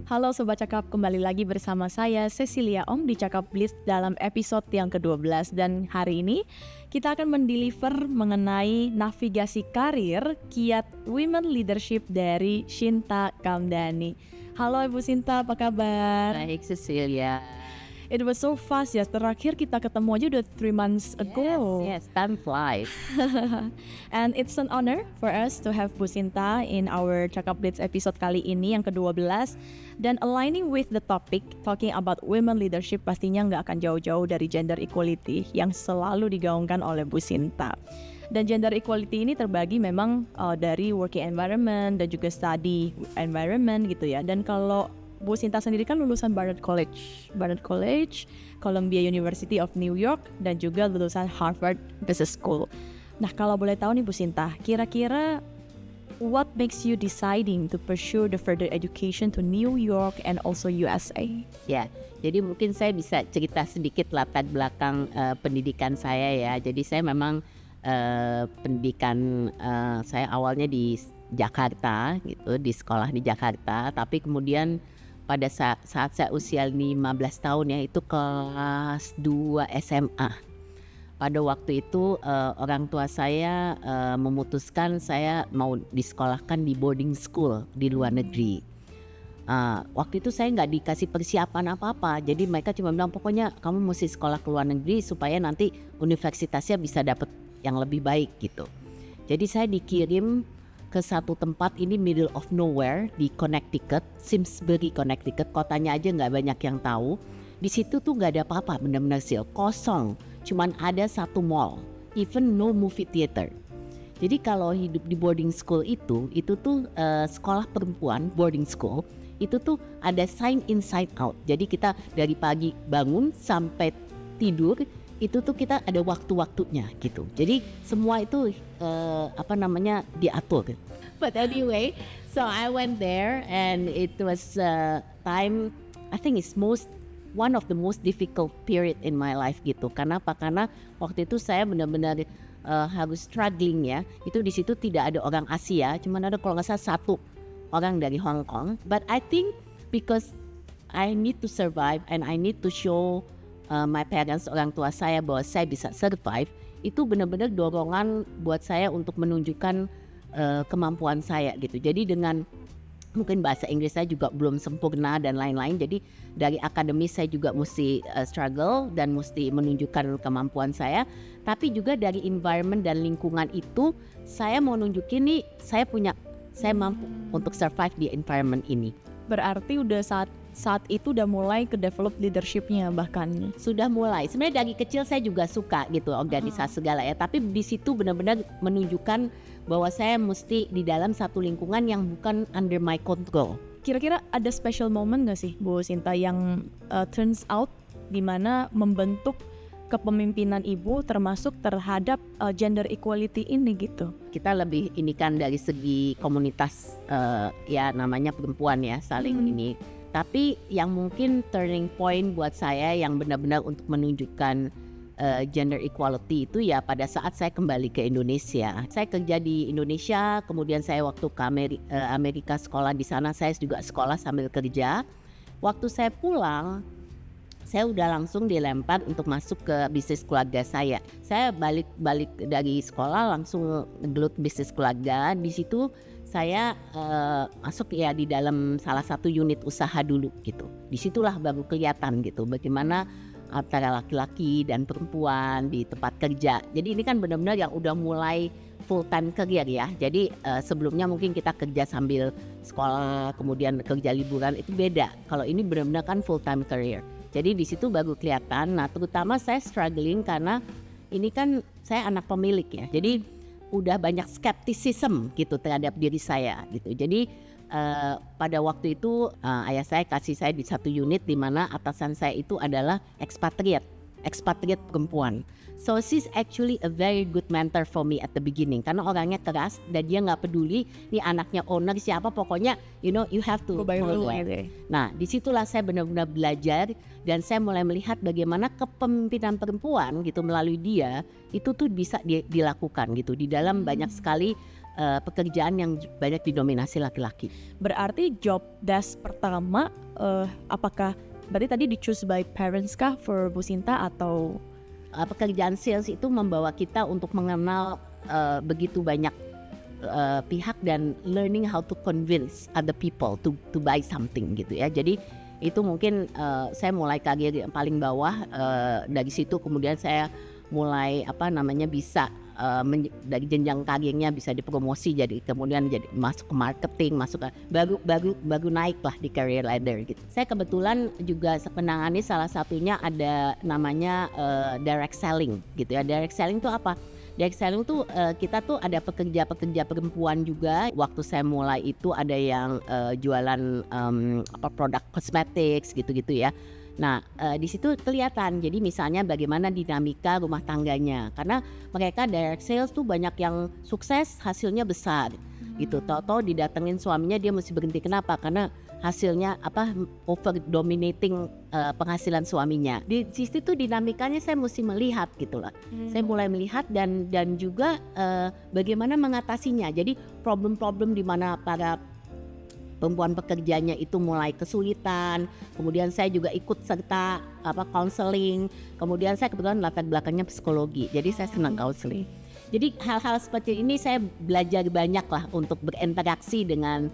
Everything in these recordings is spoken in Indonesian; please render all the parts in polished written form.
Halo Sobat Cakap, kembali lagi bersama saya Cecilia Ong di Cakap Blitz dalam episode yang ke-12. Dan hari ini kita akan mendeliver mengenai navigasi karir kiat Women Leadership dari Shinta Kamdani. Halo Ibu Shinta, apa kabar? Baik Cecilia. It was so fast ya, terakhir kita ketemu aja udah 3 months ago. Yes, time flies. And it's an honor for us to have Bu Shinta in our Cakap Blitz episode kali ini yang ke-12. Dan aligning with the topic, talking about women leadership pastinya nggak akan jauh-jauh dari gender equality yang selalu digaungkan oleh Bu Shinta. Dan gender equality ini terbagi memang dari working environment dan juga study environment gitu ya. Dan kalau Bu Shinta sendiri kan lulusan Barnard College, Columbia University of New York, dan juga lulusan Harvard Business School. Nah, kalau boleh tahu nih Bu Shinta, kira-kira what makes you deciding to pursue the further education to New York and also USA? Ya, jadi mungkin saya bisa cerita sedikit latar belakang pendidikan saya ya. Jadi saya memang pendidikan saya awalnya di Jakarta gitu, di sekolah di Jakarta, tapi kemudian pada saat saya usia 15 tahun ya, itu kelas 2 SMA. Pada waktu itu orang tua saya memutuskan saya mau disekolahkan di boarding school di luar negeri. Waktu itu saya nggak dikasih persiapan apa-apa, jadi mereka cuma bilang pokoknya kamu mesti sekolah ke luar negeri supaya nanti universitasnya bisa dapat yang lebih baik gitu. Jadi saya dikirim ke satu tempat, ini middle of nowhere di Connecticut, Simsbury, Connecticut. Kotanya aja nggak banyak yang tahu. Di situ tuh nggak ada apa-apa, benar-benar kosong. Cuman ada satu mall, even no movie theater. Jadi kalau hidup di boarding school itu tuh sekolah perempuan boarding school, itu tuh ada sign inside out. Jadi kita dari pagi bangun sampai tidur itu tuh kita ada waktu-waktunya gitu. Jadi semua itu diatur. But anyway, so I went there and it was time, I think it's one of the most difficult period in my life gitu. Kenapa? Karena waktu itu saya benar-benar harus struggling ya. Itu di situ tidak ada orang Asia, cuman ada kalau nggak salah satu orang dari Hong Kong. But I think because I need to survive and I need to show my parents, orang tua saya, bahwa saya bisa survive, itu benar-benar dorongan buat saya untuk menunjukkan kemampuan saya gitu. Jadi dengan mungkin bahasa Inggris saya juga belum sempurna dan lain-lain, jadi dari akademis saya juga mesti struggle dan mesti menunjukkan kemampuan saya, tapi juga dari environment dan lingkungan itu saya mau nunjukin nih saya mampu untuk survive di environment ini. Berarti udah saat itu udah mulai ke develop leadershipnya bahkan. Sudah mulai. Sebenarnya dari kecil saya juga suka gitu organisasi segala ya. Tapi di situ benar-benar menunjukkan bahwa saya mesti di dalam satu lingkungan yang bukan under my control. Kira-kira ada special moment gak sih Bu Shinta yang turns out dimana membentuk kepemimpinan ibu termasuk terhadap gender equality ini gitu? Kita lebih ini kan dari segi komunitas ya namanya perempuan ya saling ini. Tapi yang mungkin turning point buat saya yang benar-benar untuk menunjukkan gender equality itu ya pada saat saya kembali ke Indonesia. Saya kerja di Indonesia, kemudian saya waktu ke Amerika sekolah di sana, saya juga sekolah sambil kerja. Waktu saya pulang, saya udah langsung dilempar untuk masuk ke bisnis keluarga saya. Saya balik dari sekolah langsung ngegelut bisnis keluarga. Di situ saya masuk ya di dalam salah satu unit usaha dulu gitu. Disitulah baru kelihatan gitu bagaimana antara laki-laki dan perempuan di tempat kerja. Jadi ini kan benar-benar yang udah mulai full time career ya. Jadi sebelumnya mungkin kita kerja sambil sekolah kemudian kerja liburan itu beda. Kalau ini benar-benar kan full time career. Jadi di situ baru kelihatan. Nah, terutama saya struggling karena ini kan saya anak pemilik ya. Jadi udah banyak skepticism gitu terhadap diri saya gitu. Jadi pada waktu itu ayah saya kasih saya di satu unit di mana atasan saya itu adalah expatriate perempuan. So she's actually a very good mentor for me at the beginning karena orangnya keras dan dia nggak peduli nih anaknya owner siapa, pokoknya you have to follow it. Nah disitulah saya benar-benar belajar dan saya mulai melihat bagaimana kepemimpinan perempuan gitu melalui dia itu tuh bisa dilakukan gitu di dalam banyak sekali pekerjaan yang banyak didominasi laki-laki. Berarti job desk pertama apakah berarti tadi di choose by parents kah for Bu Sinta atau pekerjaan sales itu membawa kita untuk mengenal begitu banyak pihak dan learning how to convince other people to buy something gitu ya. Jadi itu mungkin saya mulai karir yang paling bawah, dari situ kemudian saya mulai bisa dari jenjang karirnya bisa dipromosi, jadi kemudian jadi masuk ke marketing, masuk ke baru naik lah di career ladder gitu. Saya kebetulan juga menangani salah satunya ada namanya direct selling gitu ya. Direct selling itu apa? Direct selling tuh kita tuh ada pekerja perempuan juga. Waktu saya mulai itu ada yang jualan produk cosmetics gitu-gitu ya. Nah di situ kelihatan, jadi misalnya bagaimana dinamika rumah tangganya, karena mereka direct sales tuh banyak yang sukses, hasilnya besar gitu. Tahu-tahu didatengin suaminya dia mesti berhenti. Kenapa? Karena hasilnya over dominating penghasilan suaminya. Di situ tuh dinamikanya saya mesti melihat gitu lah. Saya mulai melihat dan juga bagaimana mengatasinya. Jadi problem-problem di mana para perempuan pekerjanya itu mulai kesulitan. Kemudian saya juga ikut serta counseling. Kemudian saya kebetulan latar belakangnya psikologi, jadi saya senang counseling. Jadi hal-hal seperti ini saya belajar banyak lah untuk berinteraksi dengan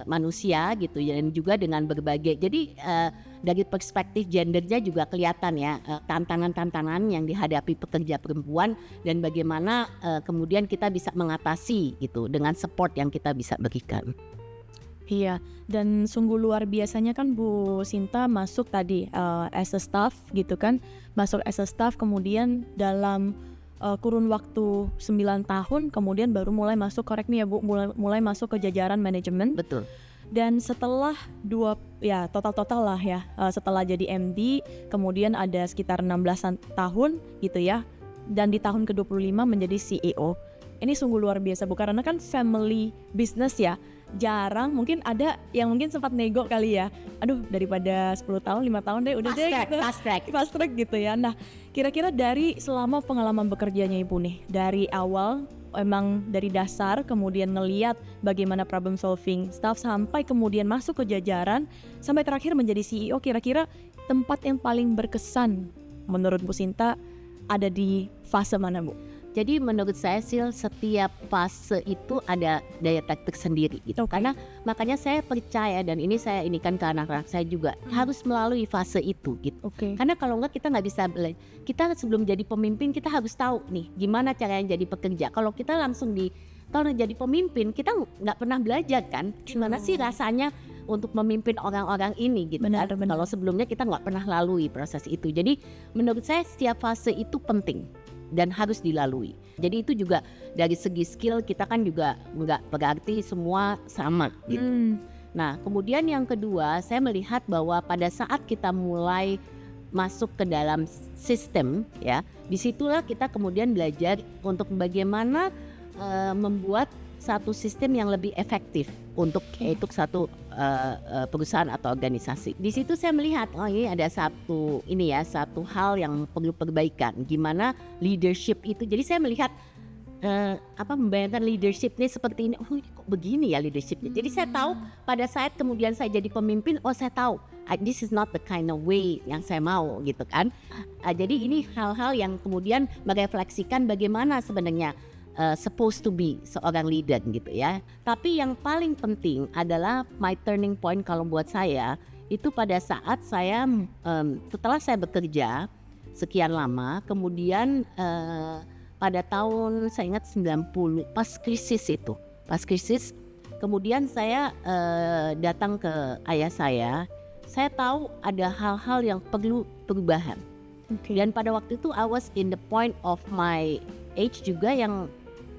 manusia gitu ya, dan juga dengan berbagai. Jadi dari perspektif gendernya juga kelihatan ya, tantangan-tantangan yang dihadapi pekerja perempuan dan bagaimana kemudian kita bisa mengatasi gitu dengan support yang kita bisa berikan. Iya, dan sungguh luar biasanya kan Bu Sinta masuk tadi as a staff gitu kan, masuk as a staff kemudian dalam kurun waktu 9 tahun kemudian baru mulai masuk, correct me ya Bu, mulai masuk ke jajaran manajemen. Betul. Dan setelah total lah ya, setelah jadi MD kemudian ada sekitar 16 tahun gitu ya, dan di tahun ke-25 menjadi CEO. Ini sungguh luar biasa Bu, karena kan family business ya, jarang, mungkin ada yang mungkin sempat nego kali ya, aduh daripada 10 tahun 5 tahun deh udah fast track gitu ya. Nah kira-kira dari selama pengalaman bekerjanya Ibu nih, dari awal emang dari dasar kemudian ngeliat bagaimana problem solving staff sampai kemudian masuk ke jajaran sampai terakhir menjadi CEO, kira-kira tempat yang paling berkesan menurut Bu Sinta ada di fase mana Bu? Jadi menurut saya setiap fase itu ada daya tarik sendiri gitu. Karena makanya saya percaya, dan ini saya inikan ke anak-anak saya juga, harus melalui fase itu gitu. Karena kalau enggak kita nggak bisa, kita sebelum jadi pemimpin kita harus tahu nih gimana caranya jadi pekerja. Kalau kita langsung kalau jadi pemimpin kita nggak pernah belajar kan gimana sih rasanya untuk memimpin orang-orang ini gitu. Benar. Kalau sebelumnya kita nggak pernah lalui proses itu. Jadi menurut saya setiap fase itu penting dan harus dilalui. Jadi itu juga dari segi skill kita kan juga nggak berarti semua sama gitu. Nah kemudian yang kedua, saya melihat bahwa pada saat kita mulai masuk ke dalam sistem ya, disitulah kita kemudian belajar untuk bagaimana membuat satu sistem yang lebih efektif untuk satu perusahaan atau organisasi. Di situ saya melihat ini ada satu hal yang perlu perbaikan, gimana leadership itu. Jadi saya melihat membayangkan leadership ini seperti ini. Oh ini kok begini ya leadershipnya. Jadi saya tahu pada saat kemudian saya jadi pemimpin, saya tahu this is not the kind of way yang saya mau gitu kan. Jadi ini hal-hal yang kemudian merefleksikan bagaimana sebenarnya supposed to be seorang leader gitu ya. Tapi yang paling penting adalah my turning point kalau buat saya itu pada saat saya setelah saya bekerja sekian lama, kemudian pada tahun saya ingat 90 pas krisis kemudian saya datang ke ayah saya tahu ada hal-hal yang perlu perubahan. Dan pada waktu itu I was in the point of my age juga yang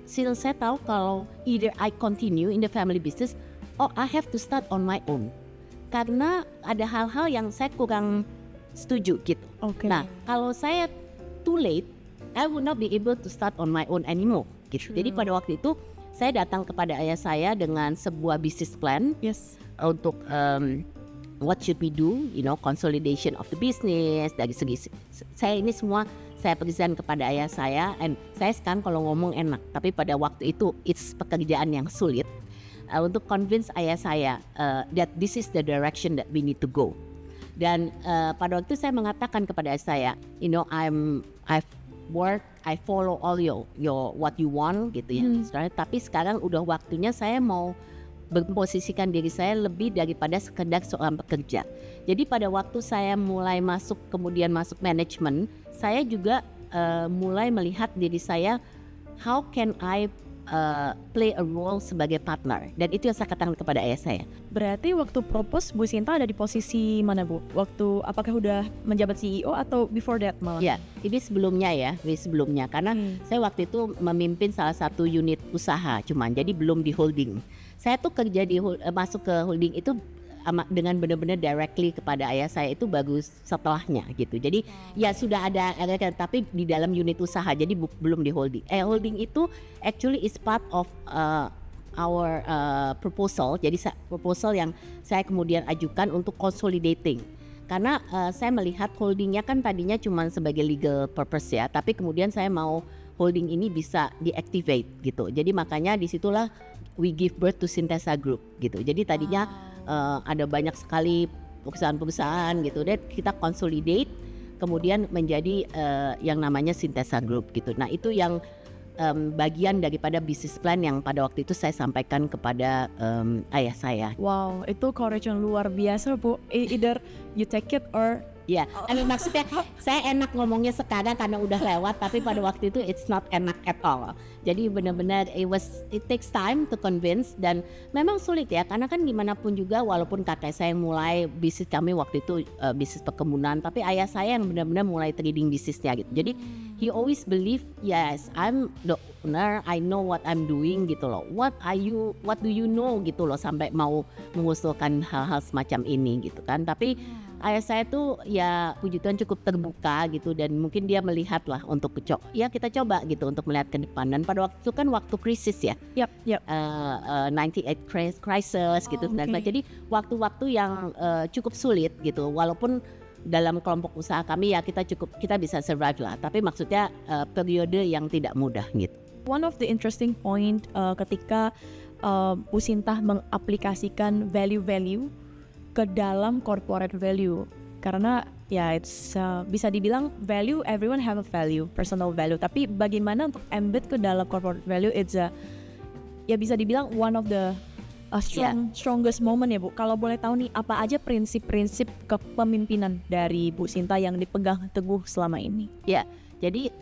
saya tahu kalau either I continue in the family business or I have to start on my own, karena ada hal-hal yang saya kurang setuju gitu. Nah kalau saya too late, I would not be able to start on my own anymore gitu. Jadi pada waktu itu saya datang kepada ayah saya dengan sebuah business plan untuk what should we do, consolidation of the business. Dari segi saya ini semua saya present kepada ayah saya, and saya sekarang kalau ngomong enak, tapi pada waktu itu it's pekerjaan yang sulit untuk convince ayah saya that this is the direction that we need to go. Dan pada waktu itu saya mengatakan kepada ayah saya, you know, I've worked, I follow all your what you want gitu ya. Tapi sekarang udah waktunya saya mau memposisikan diri saya lebih daripada sekedar seorang pekerja. Jadi pada waktu saya mulai kemudian masuk manajemen, saya juga mulai melihat diri saya, how can I play a role sebagai partner. Dan itu yang saya katakan kepada ayah saya. Berarti waktu propose Bu Sinta ada di posisi mana Bu? Waktu apakah udah menjabat CEO atau before that malah? Ya, ini sebelumnya karena saya waktu itu memimpin salah satu unit usaha cuman, jadi belum di holding. Saya tuh kerja masuk ke holding itu dengan benar-benar directly kepada ayah saya itu bagus setelahnya gitu. Jadi ya sudah ada tapi di dalam unit usaha, jadi belum di holding. Holding itu actually is part of our proposal. Jadi proposal yang saya kemudian ajukan untuk consolidating. Karena saya melihat holdingnya kan tadinya cuma sebagai legal purpose ya, tapi kemudian saya mau holding ini bisa deactivate gitu. Jadi makanya disitulah we give birth to Syntesa Group gitu. Jadi tadinya ada banyak sekali perusahaan-perusahaan gitu, dan kita consolidate kemudian menjadi yang namanya Syntesa Group gitu. Nah itu yang bagian daripada business plan yang pada waktu itu saya sampaikan kepada ayah saya. Wow, itu courage yang luar biasa Bu. Either you take it or ya, maksudnya saya enak ngomongnya sekarang karena udah lewat, tapi pada waktu itu it's not enak at all. Jadi benar-benar it takes time to convince, dan memang sulit ya, karena kan gimana pun juga walaupun kakek saya mulai bisnis, kami waktu itu bisnis perkebunan, tapi ayah saya yang benar-benar mulai trading bisnisnya gitu. Jadi he always believe, yes, I'm the owner, I know what I'm doing gitu loh. What do you know gitu loh, sampai mau mengusulkan hal-hal semacam ini gitu kan. Tapi ayah saya tuh ya puji Tuhan cukup terbuka gitu, dan mungkin dia melihat lah untuk kita coba gitu untuk melihat ke depan. Dan pada waktu itu kan waktu krisis ya, 98 crisis gitu. Dan jadi waktu-waktu yang cukup sulit gitu, walaupun dalam kelompok usaha kami ya kita bisa survive lah, tapi maksudnya periode yang tidak mudah gitu. One of the interesting point ketika Bu Sinta mengaplikasikan value-value ke dalam corporate value, karena ya it's bisa dibilang value, everyone have a value, personal value, tapi bagaimana untuk embed ke dalam corporate value, it's ya bisa dibilang one of the strongest moment ya Bu. Kalau boleh tahu nih, apa aja prinsip-prinsip kepemimpinan dari Bu Sinta yang dipegang teguh selama ini? Ya, jadi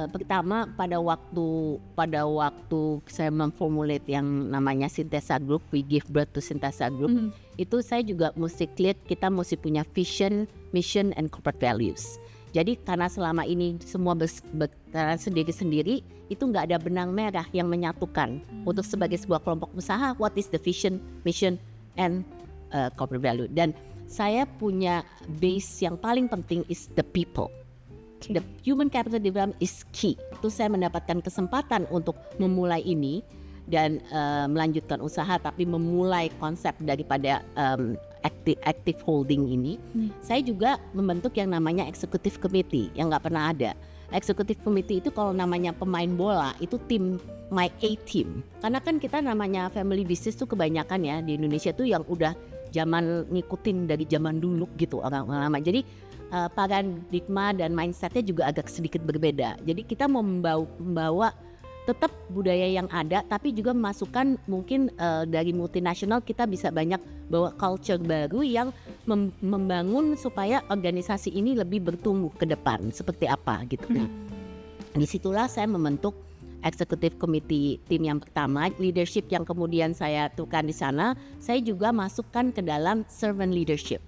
pertama pada waktu saya memformulate yang namanya Syntesa Group, we give birth to Syntesa Group, itu saya juga mesti clear, kita mesti punya vision, mission, and corporate values. Jadi karena selama ini semua berjalan sendiri-sendiri, itu nggak ada benang merah yang menyatukan. Untuk sebagai sebuah kelompok usaha, what is the vision, mission, and corporate value. Dan saya punya base yang paling penting is the people. The human capital development is key. Itu saya mendapatkan kesempatan untuk memulai ini dan melanjutkan usaha, tapi memulai konsep daripada active holding ini. Saya juga membentuk yang namanya executive committee yang nggak pernah ada. Executive committee itu kalau namanya pemain bola itu tim, my A team. Karena kan kita namanya family business tuh kebanyakan ya di Indonesia tuh yang udah zaman ngikutin dari zaman dulu gitu orang-orang lama. Jadi paradigma dan mindsetnya juga agak sedikit berbeda. Jadi kita mau membawa tetap budaya yang ada, tapi juga memasukkan mungkin dari multinasional kita bisa banyak bawa culture baru yang membangun supaya organisasi ini lebih bertumbuh ke depan seperti apa gitu. Nah, disitulah saya membentuk executive committee tim yang pertama, leadership yang kemudian saya tukan di sana, saya juga masukkan ke dalam servant leadership.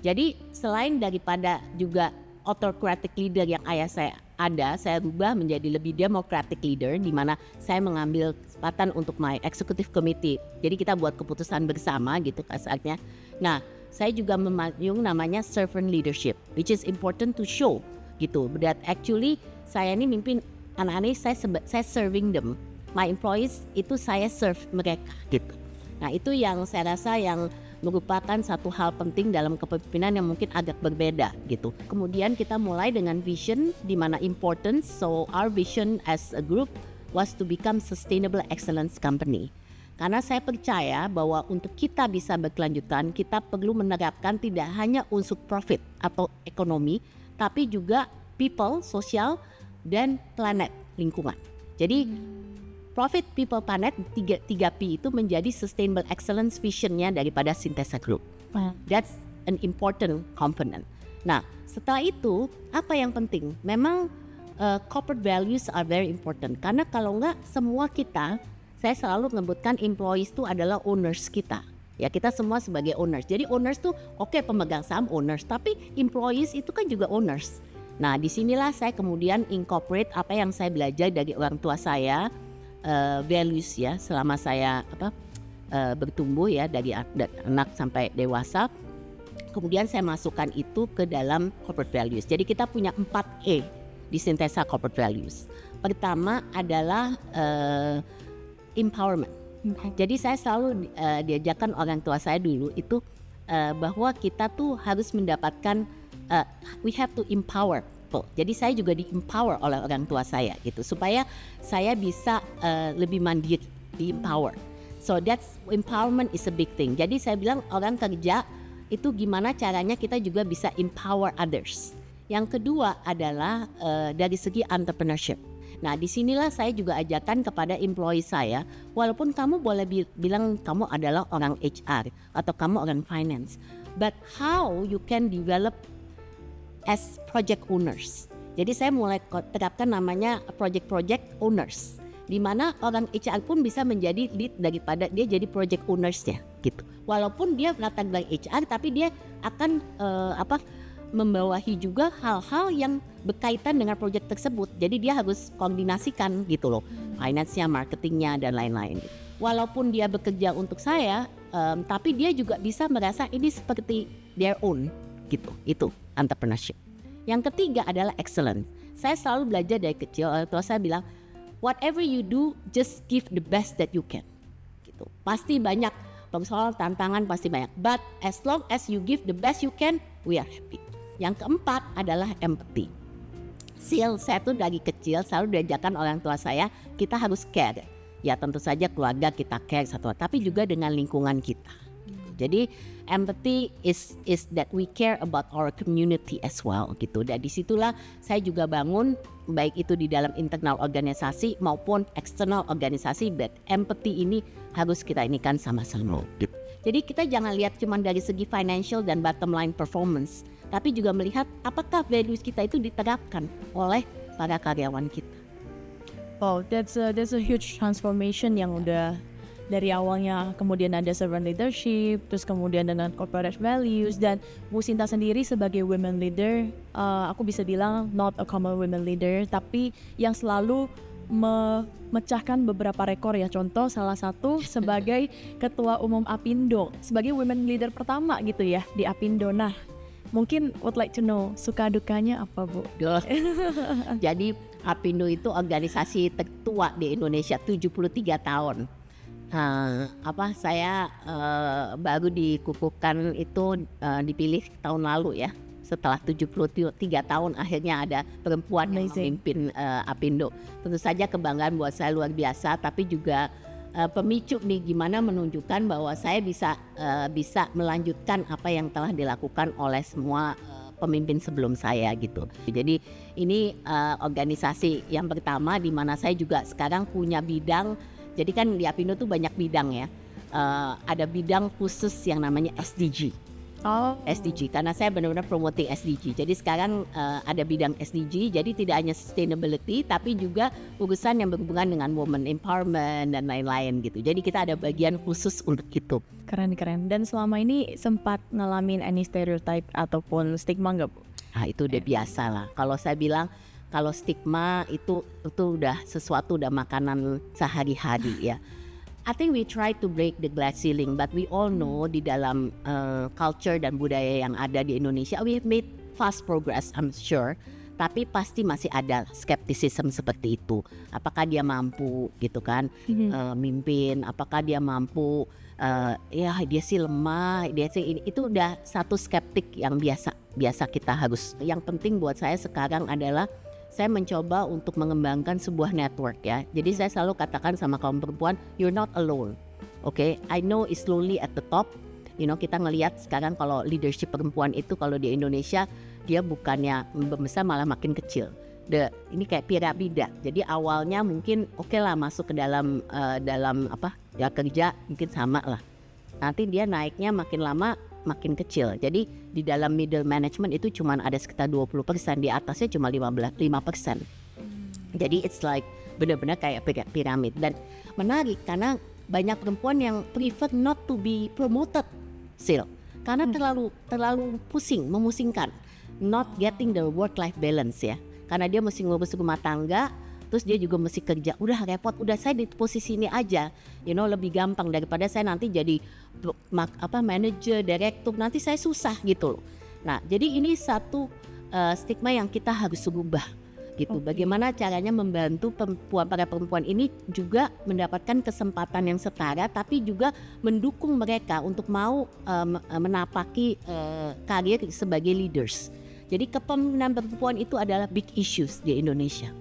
Jadi selain daripada juga autocratic leader yang ayah saya ada, saya rubah menjadi lebih democratic leader, di mana saya mengambil kesempatan untuk my executive committee. Jadi kita buat keputusan bersama gitu kasarnya. Nah, saya juga memayung namanya servant leadership, which is important to show gitu. That actually saya ini mimpin anak-anak, saya serving them. My employees itu saya serve mereka gitu. Nah, itu yang saya rasa yang merupakan satu hal penting dalam kepemimpinan yang mungkin agak berbeda gitu. Kemudian kita mulai dengan vision di mana importance. So our vision as a group was to become sustainable excellence company. Karena saya percaya bahwa untuk kita bisa berkelanjutan, kita perlu menerapkan tidak hanya unsur profit atau ekonomi, tapi juga people, sosial, dan planet, lingkungan. Jadi Profit, People, Planet, 3P itu menjadi Sustainable Excellence Vision-nya daripada Syntesa Group. That's an important component. Nah, setelah itu, apa yang penting? Memang corporate values are very important. Karena kalau enggak, semua kita, saya selalu menyebutkan employees itu adalah owners kita. Ya, kita semua sebagai owners. Jadi owners tuh pemegang saham owners, tapi employees itu kan juga owners. Nah, disinilah saya kemudian incorporate apa yang saya belajar dari orang tua saya, values ya selama saya bertumbuh ya dari anak sampai dewasa. Kemudian saya masukkan itu ke dalam corporate values. Jadi kita punya 4E di Syntesa corporate values. Pertama adalah empowerment. Jadi saya selalu diajarkan orang tua saya dulu itu bahwa kita tuh harus mendapatkan we have to empower. Jadi saya juga di-empower oleh orang tua saya gitu supaya saya bisa lebih mandiri, di-empower. So that's empowerment is a big thing. Jadi saya bilang orang kerja itu gimana caranya kita juga bisa empower others. Yang kedua adalah dari segi entrepreneurship. Nah, disinilah saya juga ajarkan kepada employee saya, walaupun kamu boleh bilang kamu adalah orang HR atau kamu orang finance, but how you can develop as project owners. Jadi saya mulai terapkan namanya project owners, di mana orang HR pun bisa menjadi lead daripada dia jadi project owners-nya gitu. Walaupun dia latar belakang HR, tapi dia akan membawahi juga hal-hal yang berkaitan dengan project tersebut. Jadi dia harus koordinasikan gitu loh, finance-nya, marketingnya dan lain-lain. Walaupun dia bekerja untuk saya, tapi dia juga bisa merasa ini seperti their own gitu. Itu entrepreneurship. Yang ketiga adalah excellence. Saya selalu belajar dari kecil, orang tua saya bilang, whatever you do, just give the best that you can. Gitu. Pasti banyak persoalan, tantangan pasti banyak. But as long as you give the best you can, we are happy. Yang keempat adalah empathy. Saya tuh dari kecil selalu diajarkan orang tua saya, kita harus care. Ya tentu saja keluarga kita care satu, tapi juga dengan lingkungan kita. Jadi empathy is that we care about our community as well gitu. Dan disitulah saya juga bangun baik itu di dalam internal organisasi maupun eksternal organisasi, that empathy ini harus kita inikan sama-sama. Jadi kita jangan lihat cuma dari segi financial dan bottom line performance, tapi juga melihat apakah values kita itu diterapkan oleh para karyawan kita. Wow, that's a huge transformation yang udah dari awalnya kemudian ada servant leadership, terus kemudian dengan corporate values, dan Bu Sinta sendiri sebagai women leader, aku bisa bilang not a common women leader, tapi yang selalu memecahkan beberapa rekor ya. Contoh salah satu sebagai ketua umum Apindo, sebagai women leader pertama gitu ya di Apindo. Nah, mungkin would like to know suka dukanya apa, Bu? Jadi Apindo itu organisasi tertua di Indonesia, 73 tahun. Saya baru dikukuhkan itu dipilih tahun lalu ya. Setelah 73 tahun akhirnya ada perempuan yang memimpin Apindo. Tentu saja kebanggaan buat saya luar biasa, tapi juga pemicu nih gimana menunjukkan bahwa saya bisa melanjutkan apa yang telah dilakukan oleh semua pemimpin sebelum saya gitu. Jadi ini organisasi yang pertama di mana saya juga sekarang punya bidang. Jadi kan di Apindo tuh banyak bidang ya. Ada bidang khusus yang namanya SDG. SDG, karena saya benar-benar promoting SDG. Jadi sekarang ada bidang SDG, jadi tidak hanya sustainability, tapi juga urusan yang berhubungan dengan women empowerment dan lain-lain gitu. Jadi kita ada bagian khusus untuk itu. Keren. Dan selama ini sempat ngalamin any stereotype ataupun stigma nggak, Bu? Itu udah biasa lah. Kalau saya bilang, kalau stigma itu udah sesuatu, udah makanan sehari-hari ya. I think we try to break the glass ceiling, but we all know di dalam culture dan budaya yang ada di Indonesia, we have made fast progress, I'm sure. tapi pasti masih ada skeptisisme seperti itu. Apakah dia mampu gitu kan mimpin? Apakah dia mampu? Ya dia sih lemah, dia sih ini, itu udah satu skeptik yang biasa kita harus. Yang penting buat saya sekarang adalah saya mencoba untuk mengembangkan sebuah network ya. Jadi saya selalu katakan sama kaum perempuan, you're not alone. Okay, I know it's slowly at the top. Kita ngelihat sekarang kalau leadership perempuan itu kalau di Indonesia dia bukannya membesar malah makin kecil. Ini kayak piramida. Jadi awalnya mungkin oke lah masuk ke dalam kerja mungkin sama lah. Nanti dia naiknya makin lama makin kecil. Jadi di dalam middle management itu cuma ada sekitar 20%, di atasnya cuma 5%. Jadi it's like benar-benar kayak piramid. Dan menarik karena banyak perempuan yang prefer not to be promoted, Sil. Karena terlalu memusingkan. Not getting the work-life balance ya. Karena dia mesti ngurus rumah tangga, terus dia juga mesti kerja. Udah repot, udah saya di posisi ini aja, lebih gampang daripada saya nanti jadi manager, direktur, nanti saya susah gitu loh. Nah, jadi ini satu stigma yang kita harus rubah gitu. Bagaimana caranya membantu para perempuan ini juga mendapatkan kesempatan yang setara, tapi juga mendukung mereka untuk mau menapaki karir sebagai leaders. Jadi kepemimpinan perempuan itu adalah big issues di Indonesia.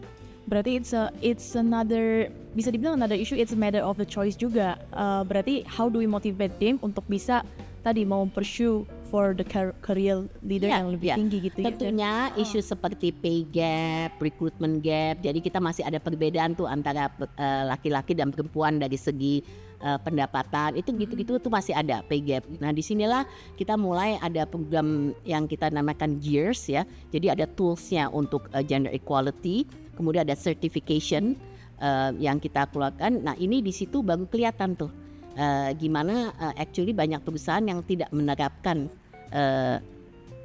Berarti it's another, bisa dibilang another issue, it's a matter of the choice juga. Berarti how do we motivate them untuk bisa tadi mau pursue for the career leader yang lebih tinggi gitu. Tentunya isu seperti pay gap, recruitment gap. Jadi kita masih ada perbedaan tuh antara laki-laki dan perempuan dari segi pendapatan. Itu gitu-gitu tuh masih ada pay gap. Nah, disinilah kita mulai ada program yang kita namakan GEARS ya. Jadi ada toolsnya untuk gender equality. Kemudian ada certification yang kita keluarkan. Nah, ini di situ baru kelihatan tuh gimana actually banyak perusahaan yang tidak menerapkan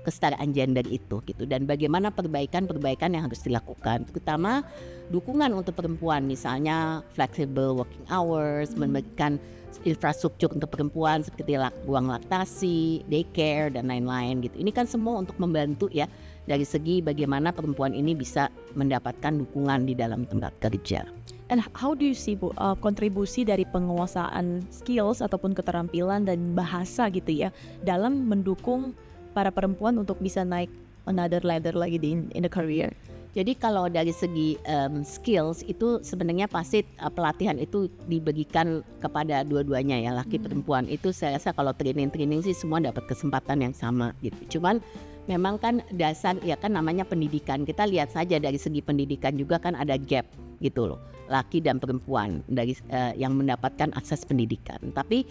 kesetaraan gender itu gitu, dan bagaimana perbaikan yang harus dilakukan, terutama dukungan untuk perempuan, misalnya flexible working hours, memberikan infrastruktur untuk perempuan seperti ruang laktasi, daycare dan lain-lain gitu. Ini kan semua untuk membantu ya dari segi bagaimana perempuan ini bisa mendapatkan dukungan di dalam tempat kerja. And how do you see Bu, kontribusi dari penguasaan skills ataupun keterampilan dan bahasa gitu ya dalam mendukung para perempuan untuk bisa naik another ladder lagi in the career? Jadi kalau dari segi skills itu sebenarnya pasti pelatihan itu diberikan kepada dua-duanya ya, laki perempuan. Itu saya rasa kalau training sih semua dapat kesempatan yang sama gitu. Cuman memang kan dasar ya kan namanya pendidikan. Kita lihat saja dari segi pendidikan juga kan ada gap gitu loh, laki dan perempuan dari yang mendapatkan akses pendidikan. Tapi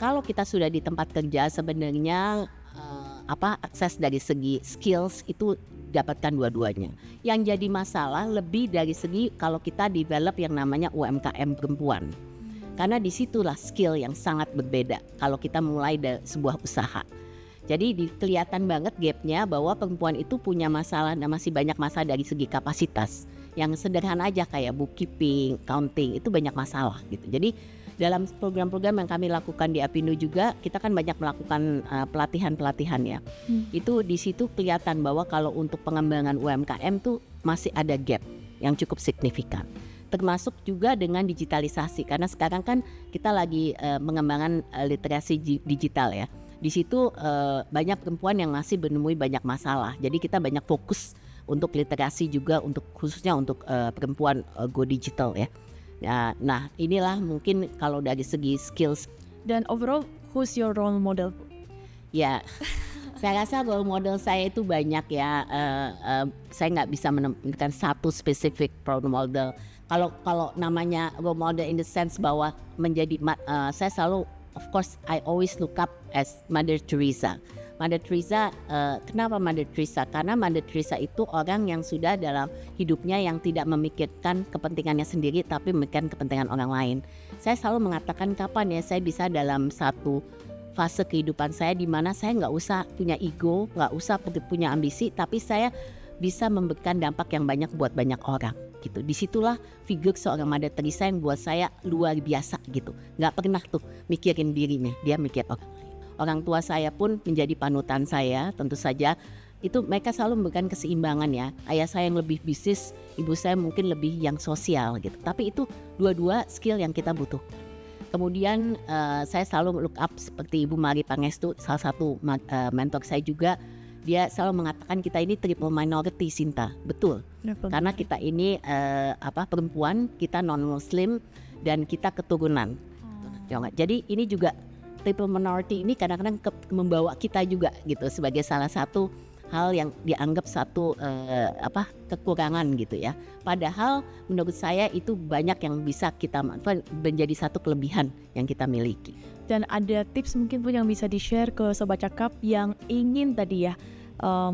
kalau kita sudah di tempat kerja sebenarnya akses dari segi skills itu dapatkan dua-duanya. Yang jadi masalah lebih dari segi kalau kita develop yang namanya UMKM perempuan. Karena disitulah skill yang sangat berbeda kalau kita mulai dari sebuah usaha. Jadi kelihatan banget gapnya bahwa perempuan itu punya masalah, masih banyak masalah dari segi kapasitas. Yang sederhana aja kayak bookkeeping, accounting itu banyak masalah gitu. Jadi dalam program-program yang kami lakukan di Apindo juga kita kan banyak melakukan pelatihan-pelatihan ya. Itu di situ kelihatan bahwa kalau untuk pengembangan UMKM tuh masih ada gap yang cukup signifikan. Termasuk juga dengan digitalisasi karena sekarang kan kita lagi mengembangkan literasi digital ya. Di situ banyak perempuan yang masih menemui banyak masalah. Jadi kita banyak fokus untuk literasi juga untuk khususnya untuk perempuan go digital ya. Nah inilah mungkin kalau dari segi skills. Dan overall who's your role model? Ya saya rasa role model saya itu banyak ya. Saya nggak bisa menemukan satu spesifik role model. Kalau namanya role model in the sense bahwa menjadi saya selalu, of course I always look up as Mother Teresa. Mother Teresa, kenapa Mother Teresa? Karena Mother Teresa itu orang yang sudah dalam hidupnya yang tidak memikirkan kepentingannya sendiri tapi memikirkan kepentingan orang lain. Saya selalu mengatakan kapan ya saya bisa dalam satu fase kehidupan saya di mana saya nggak usah punya ego, nggak usah punya ambisi, tapi saya bisa memberikan dampak yang banyak buat banyak orang gitu. Disitulah figur seorang Mother Teresa yang buat saya luar biasa gitu. Nggak pernah tuh mikirin dirinya, dia mikir orang lain. Orang tua saya pun menjadi panutan saya, tentu saja itu mereka selalu memberikan keseimbangan ya. Ayah saya yang lebih bisnis, ibu saya mungkin lebih yang sosial gitu. Tapi itu dua-dua skill yang kita butuh. Kemudian saya selalu look up seperti Ibu Mari Pangestu, salah satu mentor saya juga. Dia selalu mengatakan kita ini triple minority, Sinta. Betul. Karena kita ini perempuan, kita non muslim dan kita keturunan. Jadi ini juga triple minority ini kadang-kadang membawa kita juga gitu sebagai salah satu hal yang dianggap satu kekurangan gitu ya. Padahal menurut saya itu banyak yang bisa kita manfaat menjadi satu kelebihan yang kita miliki. Dan ada tips mungkin pun yang bisa di-share ke Sobat Cakap yang ingin tadi ya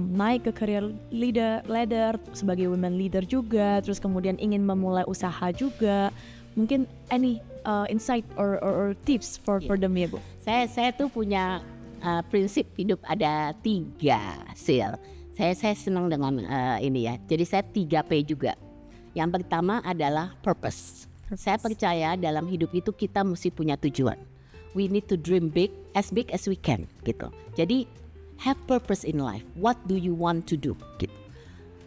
naik ke career ladder sebagai women leader juga, terus kemudian ingin memulai usaha juga. Mungkin any insight or tips for them ya Bu? Saya tuh punya prinsip hidup ada 3 Sil. Saya senang dengan ini ya. Jadi saya 3P juga. Yang pertama adalah purpose. Saya percaya dalam hidup itu kita mesti punya tujuan. We need to dream big as we can gitu. Jadi have purpose in life. What do you want to do gitu.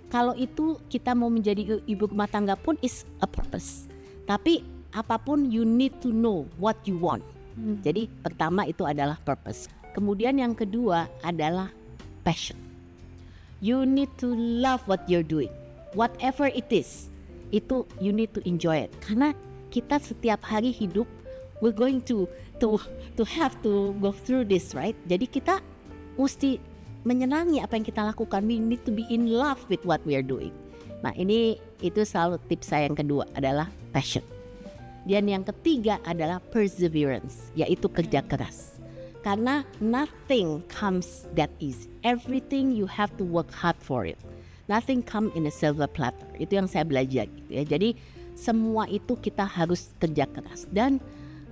Kalau itu kita mau menjadi ibu rumah tangga pun is a purpose. Tapi apapun you need to know what you want. Jadi pertama itu adalah purpose. Kemudian yang kedua adalah passion. You need to love what you're doing. Whatever it is, itu you need to enjoy it. Karena kita setiap hari hidup, we're going to have to go through this, right? Jadi kita mesti menyenangi apa yang kita lakukan. We need to be in love with what we are doing. Nah itu selalu tips saya yang kedua adalah passion. Dan yang ketiga adalah perseverance, yaitu kerja keras. Karena nothing comes that easy. Everything you have to work hard for it. Nothing come in a silver platter. Itu yang saya belajar gitu ya. Jadi semua itu kita harus kerja keras. Dan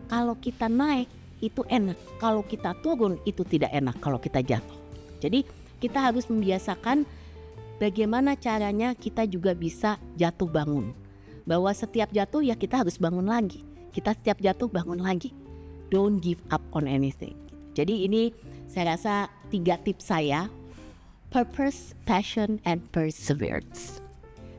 kalau kita naik itu enak. Kalau kita turun itu tidak enak kalau kita jatuh. Jadi kita harus membiasakan bagaimana caranya kita juga bisa jatuh bangun. Bahwa setiap jatuh ya kita harus bangun lagi. Kita setiap jatuh bangun lagi. Don't give up on anything. Jadi ini saya rasa 3 tips saya. Purpose, passion, and perseverance.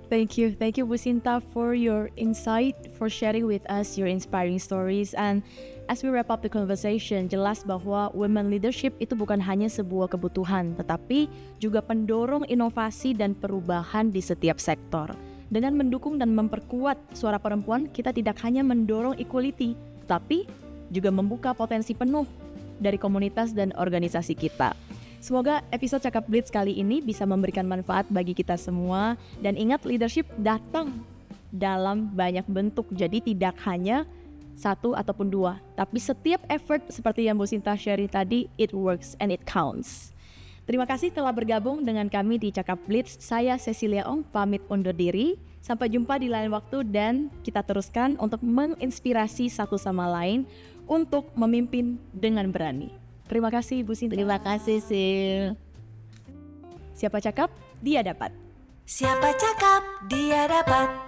Thank you Bu Sinta for your insight, for sharing with us your inspiring stories. And as we wrap up the conversation, jelas bahwa women leadership itu bukan hanya sebuah kebutuhan, tetapi juga pendorong inovasi dan perubahan di setiap sektor. Dengan mendukung dan memperkuat suara perempuan, kita tidak hanya mendorong equality, tetapi juga membuka potensi penuh dari komunitas dan organisasi kita. Semoga episode Cakap Blitz kali ini bisa memberikan manfaat bagi kita semua. Dan ingat, leadership datang dalam banyak bentuk. Jadi tidak hanya 1 ataupun 2, tapi setiap effort seperti yang Bu Sinta sharing tadi, it works and it counts. Terima kasih telah bergabung dengan kami di Cakap Blitz. Saya Cecilia Ong pamit undur diri. Sampai jumpa di lain waktu dan kita teruskan untuk menginspirasi satu sama lain untuk memimpin dengan berani. Terima kasih Bu Sinta. Terima kasih Sil. Siapa cakap, dia dapat. Siapa cakap, dia dapat.